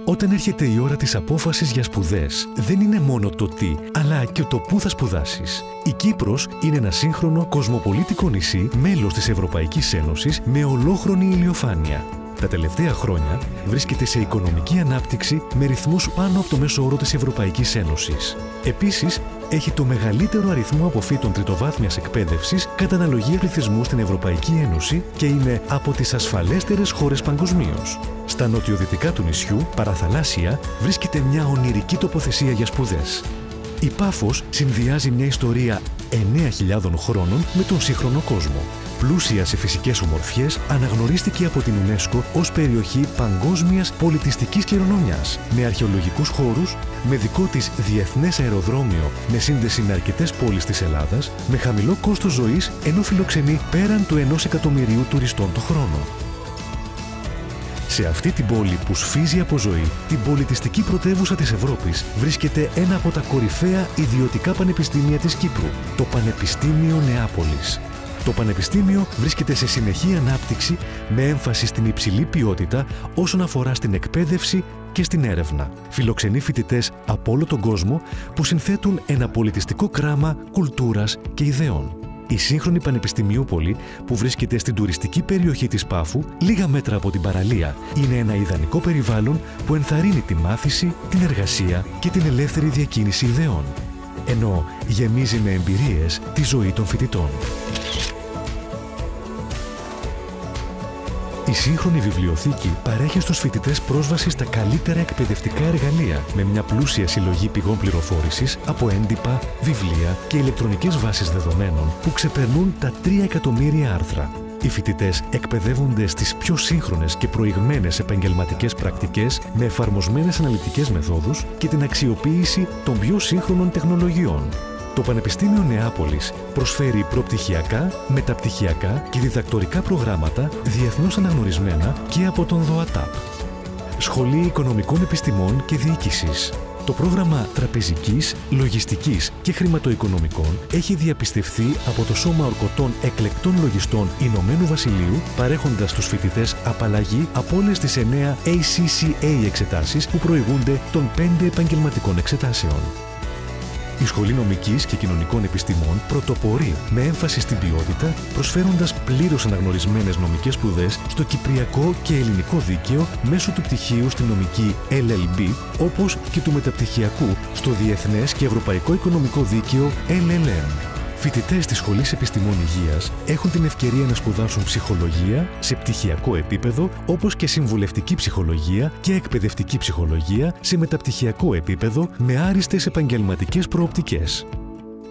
Όταν έρχεται η ώρα της απόφασης για σπουδές, δεν είναι μόνο το τι, αλλά και το πού θα σπουδάσεις. Η Κύπρος είναι ένα σύγχρονο κοσμοπολίτικο νησί, μέλος της Ευρωπαϊκής Ένωσης, με ολόχρονη ηλιοφάνεια. Τα τελευταία χρόνια βρίσκεται σε οικονομική ανάπτυξη με ρυθμούς πάνω από το μέσο όρο της Ευρωπαϊκής Ένωσης. Επίσης, έχει το μεγαλύτερο αριθμό αποφύτων τριτοβάθμιας εκπαίδευσης κατά αναλογία πληθυσμού στην Ευρωπαϊκή Ένωση και είναι από τις ασφαλέστερες χώρες παγκοσμίως. Στα νοτιοδυτικά του νησιού, παραθαλάσσια, βρίσκεται μια ονειρική τοποθεσία για σπουδές. Η Πάφος συνδυάζει μια ιστορία 9.000 χρόνων με τον σύγχρονο κόσμο. Πλούσια σε φυσικές ομορφιές, αναγνωρίστηκε από την UNESCO ως περιοχή παγκόσμιας πολιτιστικής κληρονομιάς, με αρχαιολογικούς χώρους, με δικό της διεθνές αεροδρόμιο με σύνδεση με αρκετές πόλεις της Ελλάδας, με χαμηλό κόστος ζωής, ενώ φιλοξενεί πέραν του 1 εκατομμυρίου τουριστών το χρόνο. Σε αυτή την πόλη που σφίζει από ζωή, την πολιτιστική πρωτεύουσα της Ευρώπης, βρίσκεται ένα από τα κορυφαία ιδιωτικά πανεπιστήμια της Κύπρου, το Πανεπιστήμιο Νεάπολης. Το Πανεπιστήμιο βρίσκεται σε συνεχή ανάπτυξη με έμφαση στην υψηλή ποιότητα όσον αφορά στην εκπαίδευση και στην έρευνα. Φιλοξενεί φοιτητές από όλο τον κόσμο που συνθέτουν ένα πολιτιστικό κράμα κουλτούρας και ιδεών. Η σύγχρονη Πανεπιστημιούπολη, που βρίσκεται στην τουριστική περιοχή της Πάφου, λίγα μέτρα από την παραλία, είναι ένα ιδανικό περιβάλλον που ενθαρρύνει τη μάθηση, την εργασία και την ελεύθερη διακίνηση ιδεών, ενώ γεμίζει με εμπειρίες τη ζωή των φοιτητών. Η σύγχρονη βιβλιοθήκη παρέχει στους φοιτητές πρόσβαση στα καλύτερα εκπαιδευτικά εργαλεία, με μια πλούσια συλλογή πηγών πληροφόρησης από έντυπα, βιβλία και ηλεκτρονικές βάσεις δεδομένων που ξεπερνούν τα 3 εκατομμύρια άρθρα. Οι φοιτητές εκπαιδεύονται στις πιο σύγχρονες και προηγμένες επαγγελματικές πρακτικές με εφαρμοσμένες αναλυτικές μεθόδους και την αξιοποίηση των πιο σύγχρονων τεχνολογιών. Το Πανεπιστήμιο Νεάπολης προσφέρει προπτυχιακά, μεταπτυχιακά και διδακτορικά προγράμματα διεθνώς αναγνωρισμένα και από τον ΔΟΑΤΑΠ. Σχολή Οικονομικών Επιστημών και Διοίκησης. Το πρόγραμμα Τραπεζικής, Λογιστικής και Χρηματοοικονομικών έχει διαπιστευθεί από το Σώμα Ορκωτών Εκλεκτών Λογιστών Ηνωμένου Βασιλείου, παρέχοντας στους φοιτητές απαλλαγή από όλες τις 9 ACCA εξετάσεις που προηγούνται των 5 επαγγελματικών εξετάσεων. Η Σχολή Νομικής και Κοινωνικών Επιστημών πρωτοπορεί με έμφαση στην ποιότητα, προσφέροντας πλήρως αναγνωρισμένες νομικές σπουδές στο κυπριακό και ελληνικό δίκαιο μέσω του πτυχίου στη νομική LLB, όπως και του μεταπτυχιακού στο Διεθνές και Ευρωπαϊκό Οικονομικό Δίκαιο LLM. Φοιτητές της Σχολής Επιστημών Υγείας έχουν την ευκαιρία να σπουδάσουν ψυχολογία σε πτυχιακό επίπεδο, όπως και συμβουλευτική ψυχολογία και εκπαιδευτική ψυχολογία σε μεταπτυχιακό επίπεδο με άριστες επαγγελματικές προοπτικές.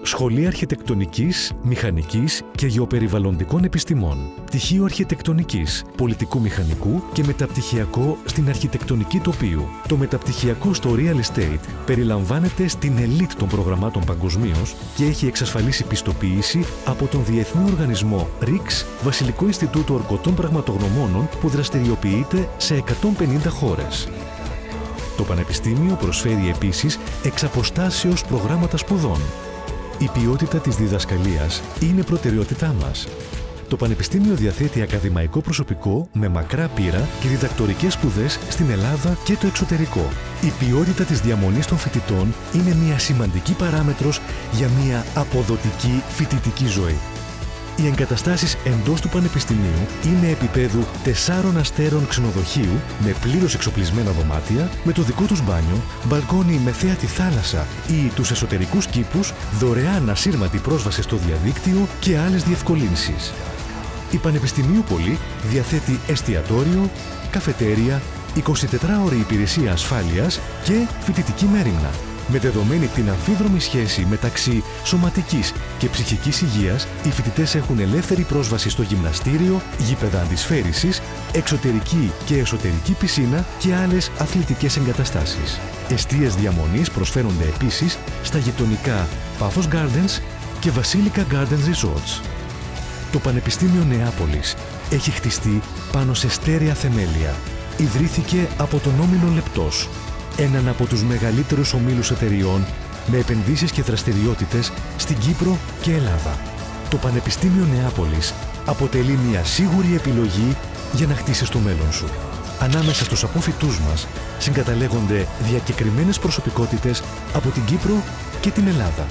Σχολή Αρχιτεκτονικής, Μηχανικής και Γεωπεριβαλλοντικών Επιστημών. Πτυχίο Αρχιτεκτονικής, Πολιτικού Μηχανικού και μεταπτυχιακό στην Αρχιτεκτονική Τοπίου. Το μεταπτυχιακό στο Real Estate περιλαμβάνεται στην ελίτ των προγραμμάτων παγκοσμίως και έχει εξασφαλίσει πιστοποίηση από τον Διεθνή Οργανισμό RICS, Βασιλικό Ινστιτούτο Ορκωτών Πραγματογνωμόνων, που δραστηριοποιείται σε 150 χώρες. Το Πανεπιστήμιο προσφέρει επίσης εξ αποστάσεως προγράμματα σπουδών. Η ποιότητα της διδασκαλίας είναι προτεραιότητά μας. Το Πανεπιστήμιο διαθέτει ακαδημαϊκό προσωπικό με μακρά πείρα και διδακτορικές σπουδές στην Ελλάδα και το εξωτερικό. Η ποιότητα της διαμονής των φοιτητών είναι μια σημαντική παράμετρος για μια αποδοτική φοιτητική ζωή. Οι εγκαταστάσεις εντός του Πανεπιστημίου είναι επίπεδου 4 αστέρων ξενοδοχείου με πλήρως εξοπλισμένα δωμάτια, με το δικό τους μπάνιο, μπαλκόνι με θέα τη θάλασσα ή τους εσωτερικούς κήπους, δωρεάν ασύρματη πρόσβαση στο διαδίκτυο και άλλες διευκολύνσεις. Η Πανεπιστημιούπολη διαθέτει εστιατόριο, καφετέρια, 24ωρη υπηρεσία ασφάλειας και φοιτητική μέριμνα. Με δεδομένη την αμφίδρομη σχέση μεταξύ σωματικής και ψυχικής υγείας, οι φοιτητές έχουν ελεύθερη πρόσβαση στο γυμναστήριο, γήπεδα αντισφαίρισης, εξωτερική και εσωτερική πισίνα και άλλες αθλητικές εγκαταστάσεις. Εστίες διαμονής προσφέρονται επίσης στα γειτονικά Paphos Gardens και Βασίλικα Gardens Resorts. Το Πανεπιστήμιο Νεάπολης έχει χτιστεί πάνω σε στέρεα θεμέλια. Ιδρύθηκε από τον Όμιλο Λεπτός, έναν από τους μεγαλύτερους ομίλους εταιριών με επενδύσεις και δραστηριότητες στην Κύπρο και Ελλάδα. Το Πανεπιστήμιο Νεάπολης αποτελεί μια σίγουρη επιλογή για να χτίσεις το μέλλον σου. Ανάμεσα στους απόφοιτούς μας συγκαταλέγονται διακεκριμένες προσωπικότητες από την Κύπρο και την Ελλάδα.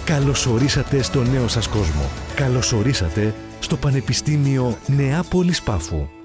Καλωσορίσατε στο νέο σας κόσμο. Καλωσορίσατε στο Πανεπιστήμιο Νεάπολης Πάφου.